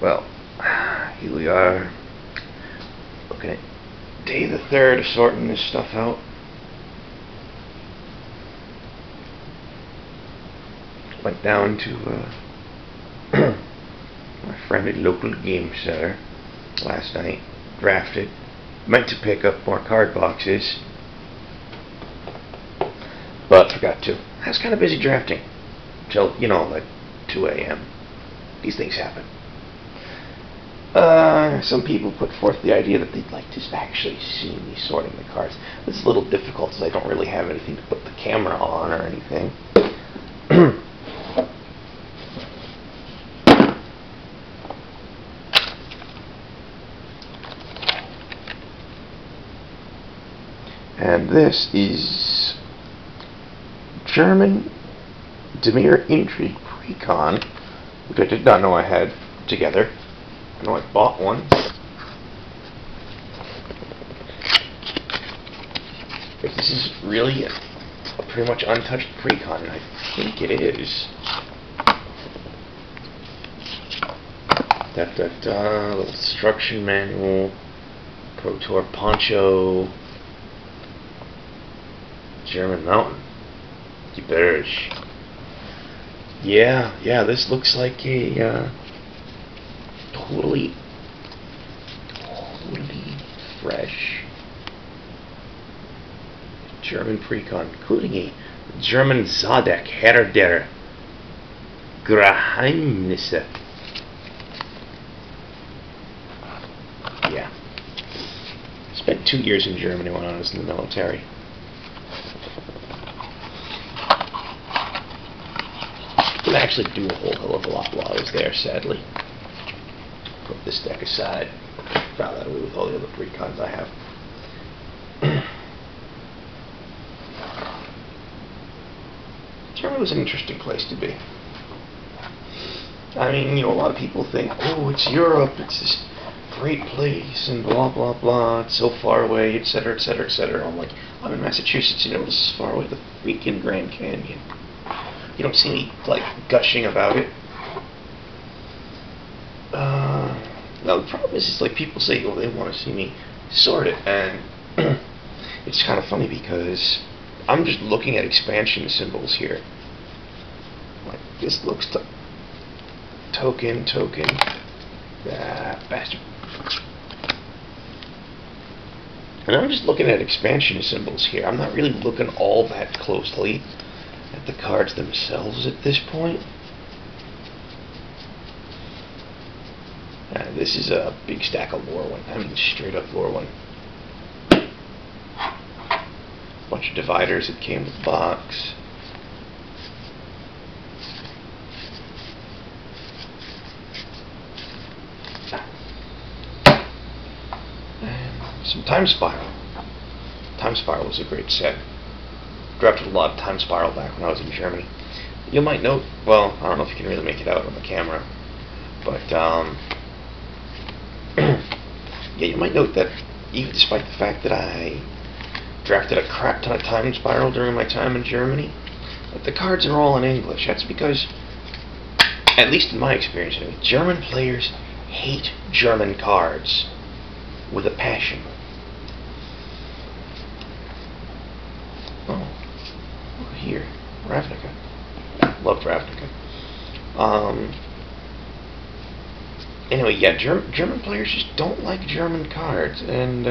Well, here we are, looking at day the 3rd of sorting this stuff out. Went down to my friendly local game center last night, drafted, meant to pick up more card boxes, but forgot to. I was kind of busy drafting till, like 2 a.m. These things happen. Some people put forth the idea that they'd like to actually see me sorting the cards. It's a little difficult because I don't really have anything to put the camera on or anything. And this is German Dimir Intrigue Precon, which I did not know I had together. I know I bought one. If this is really a pretty much untouched Precon, and I think it is. Little instruction manual, Pro Tour poncho, German Mountain. Gebirge. Yeah, this looks like a totally fresh German Precon, including a German Zadek Herr der Geheimnisse. Yeah. Spent 2 years in Germany when I was in the military. Didn't actually do a whole hell of a lot while I was there, sadly. Put this deck aside. File that away with all the other Precons I have. Germany was an interesting place to be. I mean, a lot of people think, oh, it's Europe, it's this great place, and blah, blah, blah, it's so far away, etc., etc., etc. I'm like, I'm in Massachusetts, this is far away, the freaking Grand Canyon. You don't see me, gushing about it. Now, the problem is, people say, oh, they want to see me sort it, and it's kind of funny because I'm just looking at expansion symbols here. This looks token, bastard. And I'm just looking at expansion symbols here. I'm not really looking all that closely at the cards themselves at this point. This is a big stack of Lorwyn. I mean, straight up Lorwyn. Bunch of dividers that came with the box. And some Time Spiral. Time Spiral was a great set. Drafted a lot of Time Spiral back when I was in Germany. You might note, well, I don't know if you can really make it out on the camera, but yeah, you might note that even despite the fact that I drafted a crap ton of Time Spiral during my time in Germany, but the cards are all in English. That's because, at least in my experience anyway, German players hate German cards with a passion. Oh, look here, Ravnica. Loved Ravnica. Anyway, yeah, German players just don't like German cards, and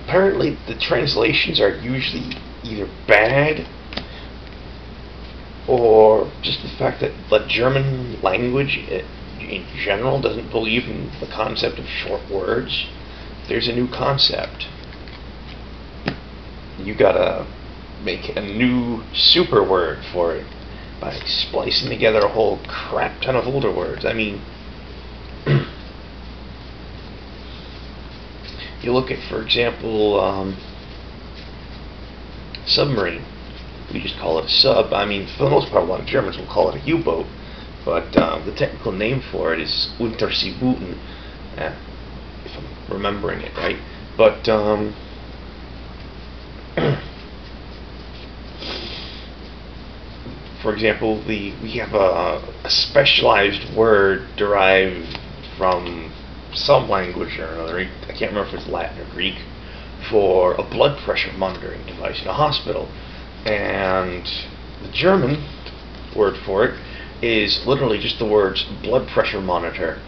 apparently the translations are usually either bad or just the fact that the German language in general doesn't believe in the concept of short words. If there's a new concept, you gotta make a new super word for it by splicing together a whole crap ton of older words. I mean, you look at, for example, submarine. We just call it a sub. I mean, for the most part, a lot of Germans will call it a U-boat, but the technical name for it is Unterseebooten, if I'm remembering it right. But for example, we have a specialized word derived from some language or another. I can't remember if it's Latin or Greek, for a blood pressure monitoring device in a hospital. And the German word for it is literally just the words blood pressure monitor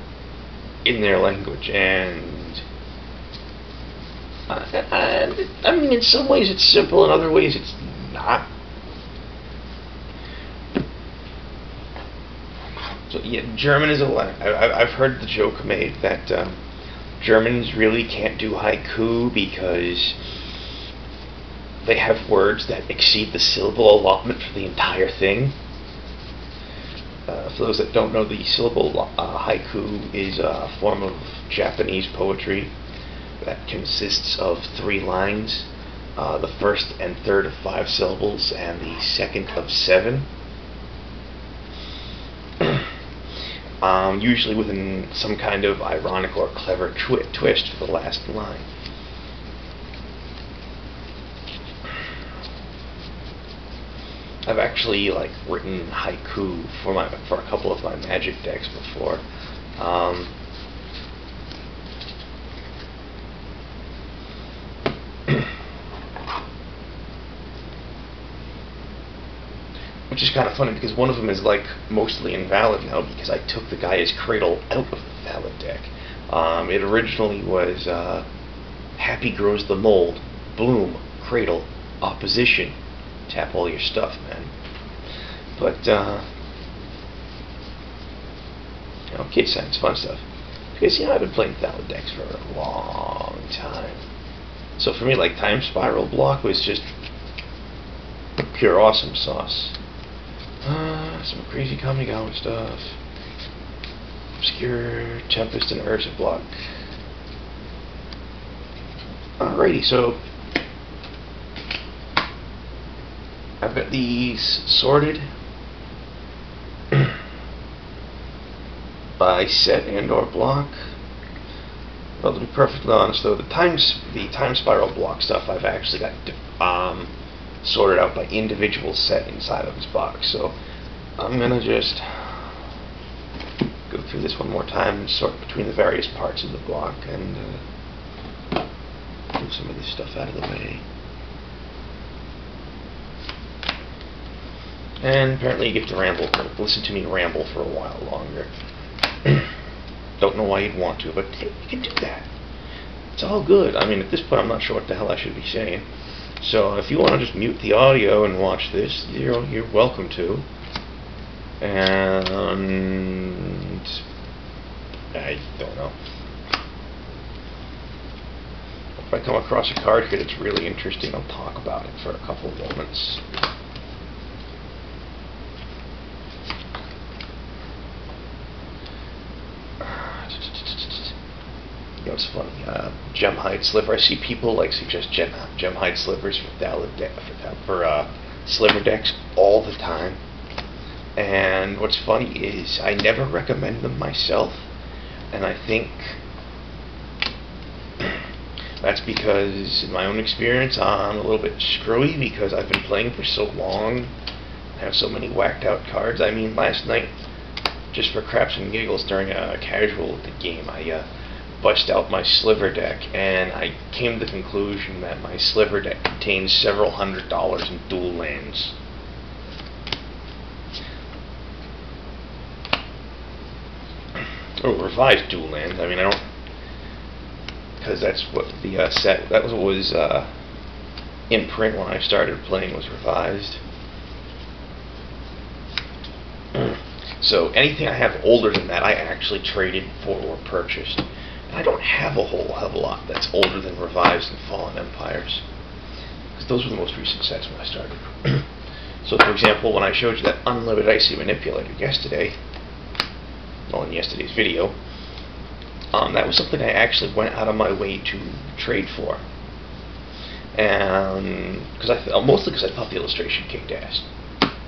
in their language. And I mean, in some ways it's simple, in other ways it's not. So yeah, German is I've heard the joke made that Germans really can't do haiku because they have words that exceed the syllable allotment for the entire thing. For those that don't know, the syllable haiku is a form of Japanese poetry that consists of 3 lines, the first and third of 5 syllables, and the second of 7. Usually within some kind of ironic or clever twist for the last line. I've actually written haiku for a couple of my Magic decks before. Which is kind of funny because one of them is mostly invalid now because I took the Gaia's Cradle out of the valid deck. It originally was Happy Grows the Mold, Bloom, Cradle, Opposition. Tap all your stuff, man. But kid science, fun stuff. Because I've been playing valid decks for a long time. So for me, Time Spiral block was just pure awesome sauce. Some crazy Kamigawa stuff. Obscure Tempest and Urza block. Alrighty, so I've got these sorted by set and or block. Well, to be perfectly honest though, the time spiral block stuff I've actually got sorted out by individual set inside of this box. So I'm gonna just go through this one more time and sort between the various parts of the block and move some of this stuff out of the way. And apparently you get to listen to me ramble for a while longer. Don't know why you'd want to, but hey, you can do that. It's all good. I mean, at this point I'm not sure what the hell I should be saying. So if you want to just mute the audio and watch this, you're welcome to. And I don't know. If I come across a card here that's really interesting, I'll talk about it for a couple of moments. It's funny. Gemhide Sliver. I see people suggest Gemhide Slivers for Sliver decks all the time. And what's funny is I never recommend them myself, and I think that's because, in my own experience, I'm a little bit screwy because I've been playing for so long. I have so many whacked out cards. I mean, last night, just for craps and giggles during a casual game, I bust out my Sliver deck, and I came to the conclusion that my Sliver deck contains several $100s in dual lands. Or revised dual lands. I mean, I don't, because that's what the set, that was what was in print when I started playing, was revised. So anything I have older than that, I actually traded for or purchased. And I don't have a whole hell of a lot that's older than Revised and Fallen Empires, because those were the most recent sets when I started. So, for example, when I showed you that Unlimited Icy Manipulator yesterday, well, in yesterday's video, that was something I actually went out of my way to trade for, and mostly because I thought the illustration kicked ass,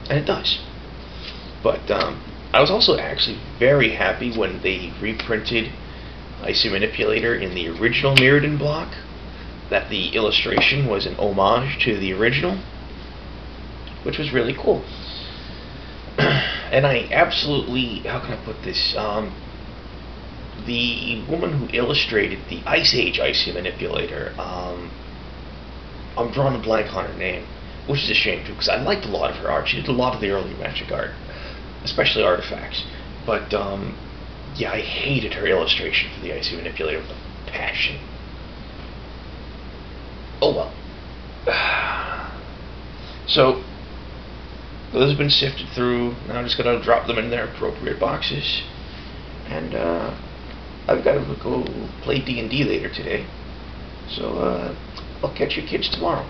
and it does. But I was also actually very happy when they reprinted Icy Manipulator in the original Mirrodin block, that the illustration was an homage to the original, which was really cool. And I absolutely, how can I put this? The woman who illustrated the Ice Age Icy Manipulator, I'm drawing a blank on her name, which is a shame too, because I liked a lot of her art. She did a lot of the early Magic art, especially artifacts. But yeah, I hated her illustration for the Icy Manipulator with a passion. Oh well. So those have been sifted through. Now I'm just gonna drop them in their appropriate boxes, and I've got to go play D&D later today. So I'll catch you kids tomorrow.